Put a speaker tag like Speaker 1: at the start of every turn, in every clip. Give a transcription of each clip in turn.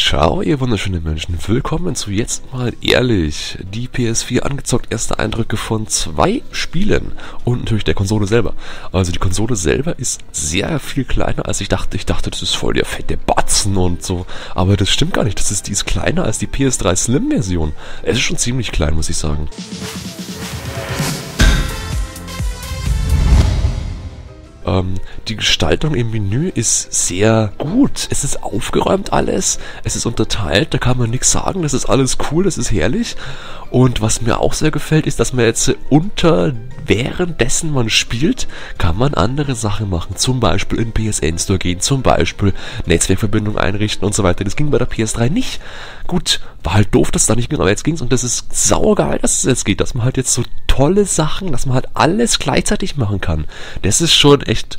Speaker 1: Ciao, ihr wunderschönen Menschen. Willkommen zu Jetzt mal ehrlich. Die PS4 angezockt, erste Eindrücke von 2 Spielen und natürlich der Konsole selber. Also die Konsole selber ist sehr viel kleiner als ich dachte. Ich dachte, das ist voll der fette Batzen und so. Aber das stimmt gar nicht. Die ist kleiner als die PS3 Slim Version. Es ist schon ziemlich klein, muss ich sagen. Die Gestaltung im Menü ist sehr gut. Es ist aufgeräumt alles. Es ist unterteilt, da kann man nichts sagen. Das ist alles cool, das ist herrlich. Und was mir auch sehr gefällt, ist, dass man jetzt währenddessen man spielt, kann man andere Sachen machen. Zum Beispiel in PSN Store gehen, zum Beispiel Netzwerkverbindung einrichten und so weiter. Das ging bei der PS3 nicht. Gut, war halt doof, dass es da nicht ging, aber jetzt ging's und das ist saugeil, dass es jetzt geht, dass man halt jetzt so tolle Sachen, dass man halt alles gleichzeitig machen kann. Das ist schon echt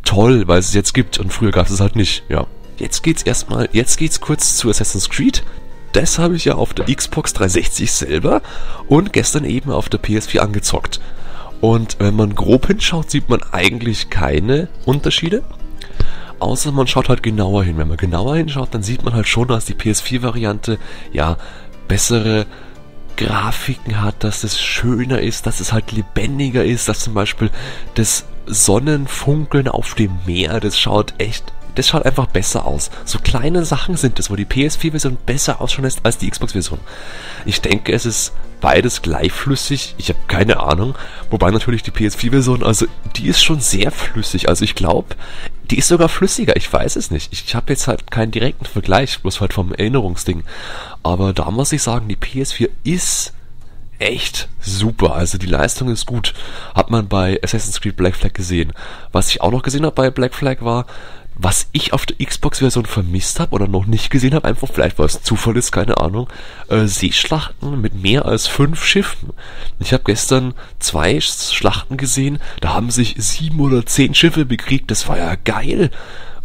Speaker 1: toll, weil es jetzt gibt und früher gab es halt nicht. Ja, jetzt geht's kurz zu Assassin's Creed. Das habe ich ja auf der Xbox 360 selber und gestern eben auf der PS4 angezockt. Und wenn man grob hinschaut, sieht man eigentlich keine Unterschiede. Außer man schaut halt genauer hin. Wenn man genauer hinschaut, dann sieht man halt schon, dass die PS4-Variante ja bessere Grafiken hat, dass es schöner ist, dass es halt lebendiger ist, dass zum Beispiel das Sonnenfunkeln auf dem Meer, das schaut einfach besser aus. So kleine Sachen sind es, wo die PS4-Version besser ausschaut als die Xbox-Version. Ich denke, es ist beides gleichflüssig. Ich habe keine Ahnung. Wobei natürlich die PS4-Version, also die ist schon sehr flüssig. Also ich glaube, die ist sogar flüssiger. Ich weiß es nicht. Ich habe jetzt halt keinen direkten Vergleich, bloß halt vom Erinnerungsding. Aber da muss ich sagen, die PS4 ist echt super, also die Leistung ist gut. Hat man bei Assassin's Creed Black Flag gesehen. Was ich auch noch gesehen habe bei Black Flag war, was ich auf der Xbox-Version vermisst habe oder noch nicht gesehen habe, einfach vielleicht weil es Zufall ist, keine Ahnung, Seeschlachten mit mehr als 5 Schiffen. Ich habe gestern 2 Schlachten gesehen, da haben sich 7 oder 10 Schiffe bekriegt, das war ja geil.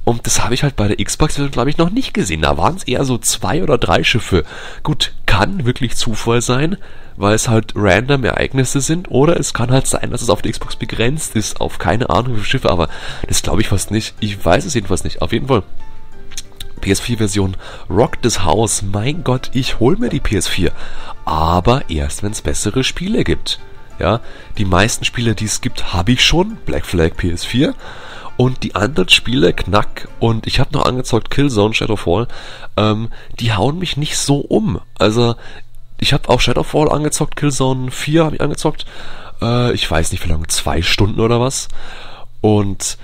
Speaker 1: Und das habe ich halt bei der Xbox-Version, glaube ich, noch nicht gesehen. Da waren es eher so 2 oder 3 Schiffe. Gut, kann wirklich Zufall sein, weil es halt random Ereignisse sind. Oder es kann halt sein, dass es auf der Xbox begrenzt ist, auf keine Ahnung wie viele Schiffe. Aber das glaube ich fast nicht. Ich weiß es jedenfalls nicht. Auf jeden Fall. PS4-Version rockt das Haus. Mein Gott, ich hol mir die PS4. Aber erst, wenn es bessere Spiele gibt. Ja, die meisten Spiele, die es gibt, habe ich schon. Black Flag PS4. Und die anderen Spiele, Knack und ich habe noch angezockt Killzone, Shadowfall, die hauen mich nicht so um. Also ich habe auch Shadowfall angezockt, Killzone 4 habe ich angezockt. Ich weiß nicht wie lange, 2 Stunden oder was. Und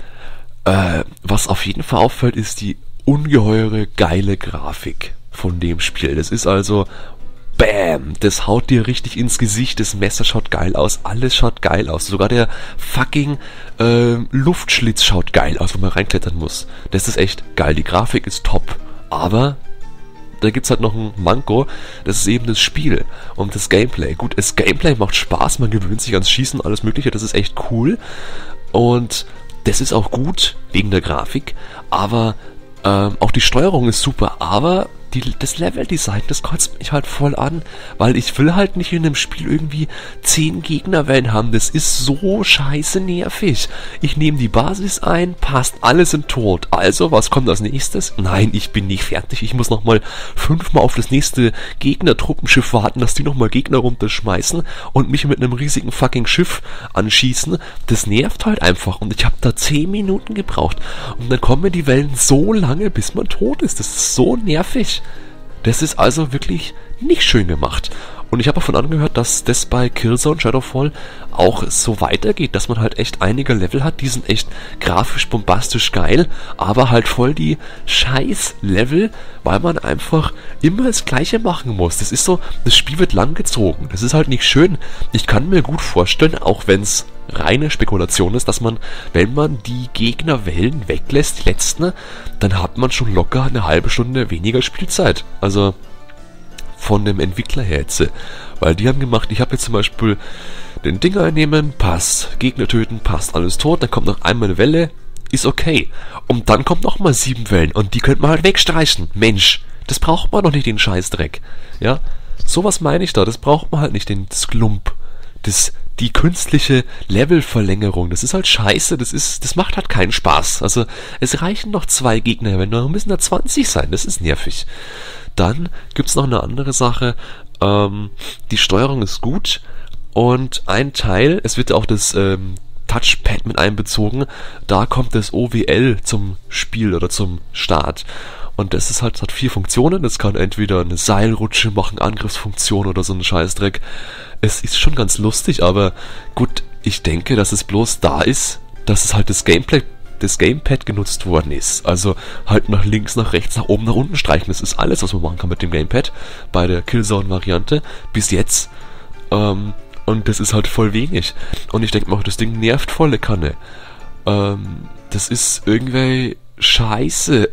Speaker 1: was auf jeden Fall auffällt, ist die ungeheure geile Grafik von dem Spiel. Das ist also Bam! Das haut dir richtig ins Gesicht, das Messer schaut geil aus, alles schaut geil aus. Sogar der fucking Luftschlitz schaut geil aus, wo man reinklettern muss. Das ist echt geil, die Grafik ist top. Aber da gibt's halt noch ein Manko, das ist eben das Spiel und das Gameplay. Gut, das Gameplay macht Spaß, man gewöhnt sich ans Schießen, alles mögliche, das ist echt cool. Und das ist auch gut, wegen der Grafik, aber auch die Steuerung ist super, aber das Leveldesign, das kotzt mich halt voll an, weil ich will halt nicht in einem Spiel irgendwie 10 Gegnerwellen haben, das ist so scheiße nervig. Ich nehme die Basis ein, passt, alle sind tot, also was kommt als nächstes? Nein, ich bin nicht fertig, ich muss nochmal 5-mal auf das nächste Gegner-Truppenschiff warten, dass die nochmal Gegner runterschmeißen und mich mit einem riesigen fucking Schiff anschießen, das nervt halt einfach und ich habe da 10 Minuten gebraucht und dann kommen die Wellen so lange, bis man tot ist, das ist so nervig. Das ist also wirklich nicht schön gemacht. Und ich habe auch von angehört, dass das bei Killzone Shadowfall auch so weitergeht, dass man halt echt einige Level hat, die sind echt grafisch bombastisch geil, aber halt voll die Scheiß-Level, weil man einfach immer das Gleiche machen muss. Das ist so, das Spiel wird langgezogen. Das ist halt nicht schön. Ich kann mir gut vorstellen, auch wenn es reine Spekulation ist, dass man, wenn man die Gegnerwellen weglässt, die letzten, dann hat man schon locker eine halbe Stunde weniger Spielzeit. Also von dem Entwickler her jetzt. Weil die haben gemacht, ich habe jetzt zum Beispiel den Ding einnehmen, passt, Gegner töten, passt, alles tot, dann kommt noch einmal eine Welle, ist okay. Und dann kommt noch mal 7 Wellen und die könnte man halt wegstreichen. Mensch, das braucht man doch nicht, den Scheißdreck. Ja, sowas meine ich da, das braucht man halt nicht, das Klump. Das die künstliche Levelverlängerung, das ist halt scheiße, das macht halt keinen Spaß. Also es reichen noch 2 Gegner, wenn noch müssen da 20 sein, das ist nervig. Dann gibt's noch eine andere Sache, die Steuerung ist gut und ein Teil, es wird auch das Touchpad mit einbezogen, da kommt das OWL zum Spiel oder zum Start. Und das ist halt, hat 4 Funktionen. Das kann entweder eine Seilrutsche machen, Angriffsfunktion oder so ein Scheißdreck. Es ist schon ganz lustig, aber gut, ich denke, dass es bloß da ist, dass es halt das Gamepad genutzt worden ist. Also halt nach links, nach rechts, nach oben, nach unten streichen. Das ist alles, was man machen kann mit dem Gamepad bei der Killzone-Variante bis jetzt. Und das ist halt voll wenig. Und ich denke mir auch, das Ding nervt volle Kanne. Das ist irgendwie scheiße.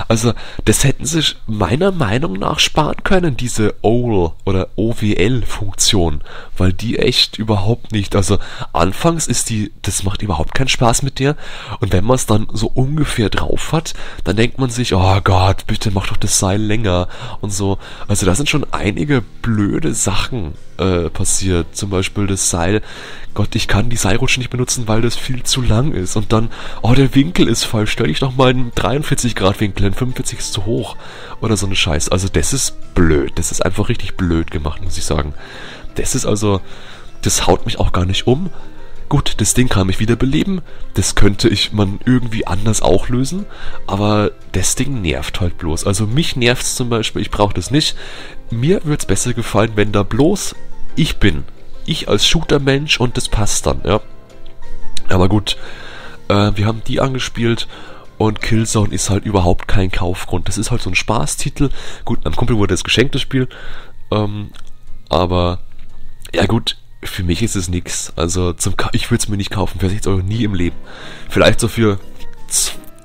Speaker 1: Also, das hätten sie meiner Meinung nach sparen können, diese OWL oder OWL-Funktion, weil die echt überhaupt nicht, also anfangs ist das macht überhaupt keinen Spaß mit der und wenn man es dann so ungefähr drauf hat, dann denkt man sich, oh Gott, bitte mach doch das Seil länger und so. Also da sind schon einige blöde Sachen passiert. Zum Beispiel das Seil, Gott, ich kann die Seilrutsche nicht benutzen, weil das viel zu lang ist. Und dann, oh, der Winkel ist falsch, stell dich doch mal in 43 Grad Winkel, in 45 ist zu hoch. Oder so eine Scheiß. Also das ist blöd. Das ist einfach richtig blöd gemacht, muss ich sagen. Das haut mich auch gar nicht um. Gut, das Ding kann mich wiederbeleben. Das könnte man irgendwie anders auch lösen. Aber das Ding nervt halt bloß. Also mich nervt's zum Beispiel, ich brauche das nicht. Mir würde es besser gefallen, wenn da bloß ich bin. Ich als Shooter-Mensch und das passt dann, ja. Aber gut, wir haben die angespielt und Killzone ist halt überhaupt kein Kaufgrund. Das ist halt so ein Spaßtitel. Gut, meinem Kumpel wurde das geschenkt, das Spiel. Aber, ja gut, für mich ist es nix. Also, ich würde es mir nicht kaufen, für 60 Euro nie im Leben. Vielleicht so für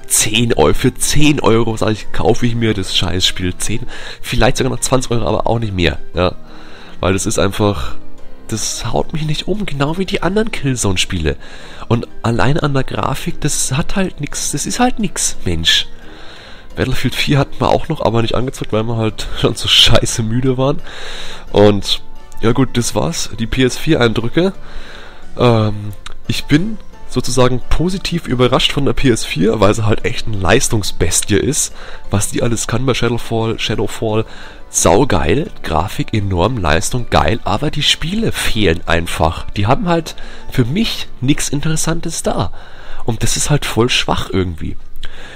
Speaker 1: 10 Euro, für 10 Euro, sage ich, kaufe ich mir das Scheißspiel. 10, vielleicht sogar noch 20 Euro, aber auch nicht mehr, ja. Weil das ist einfach, das haut mich nicht um, genau wie die anderen Killzone-Spiele. Und allein an der Grafik, das hat halt nix, das ist halt nix, Mensch. Battlefield 4 hatten wir auch noch, aber nicht angezockt, weil wir halt schon so scheiße müde waren. Und, ja gut, das war's, die PS4-Eindrücke. Ich bin sozusagen positiv überrascht von der PS4, weil sie halt echt eine Leistungsbestie ist. Was die alles kann bei Shadowfall, saugeil, Grafik enorm, Leistung geil, aber die Spiele fehlen einfach. Die haben halt für mich nichts Interessantes da. Und das ist halt voll schwach irgendwie.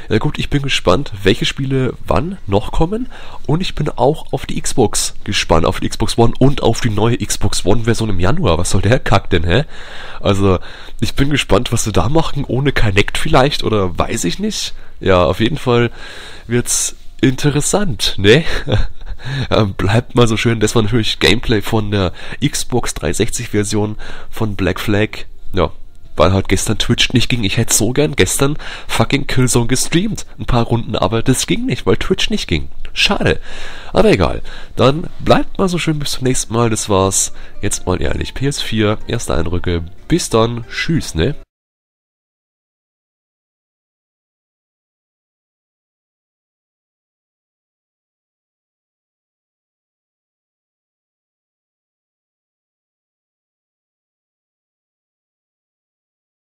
Speaker 1: Ja gut, ich bin gespannt, welche Spiele wann noch kommen und ich bin auch auf die Xbox gespannt, auf die Xbox One und auf die neue Xbox One Version im Januar. Was soll der Kack denn, hä? Also, ich bin gespannt, was sie da machen, ohne Kinect vielleicht oder weiß ich nicht. Ja, auf jeden Fall wird's interessant, ne? Bleibt mal so schön, das war natürlich Gameplay von der Xbox 360 Version von Black Flag. Ja, weil halt gestern Twitch nicht ging. Ich hätte so gern gestern fucking Killzone gestreamt. Ein paar Runden, aber das ging nicht, weil Twitch nicht ging. Schade. Aber egal. Dann bleibt mal so schön bis zum nächsten Mal. Das war's. Jetzt mal ehrlich. PS4, erste Eindrücke. Bis dann. Tschüss, ne?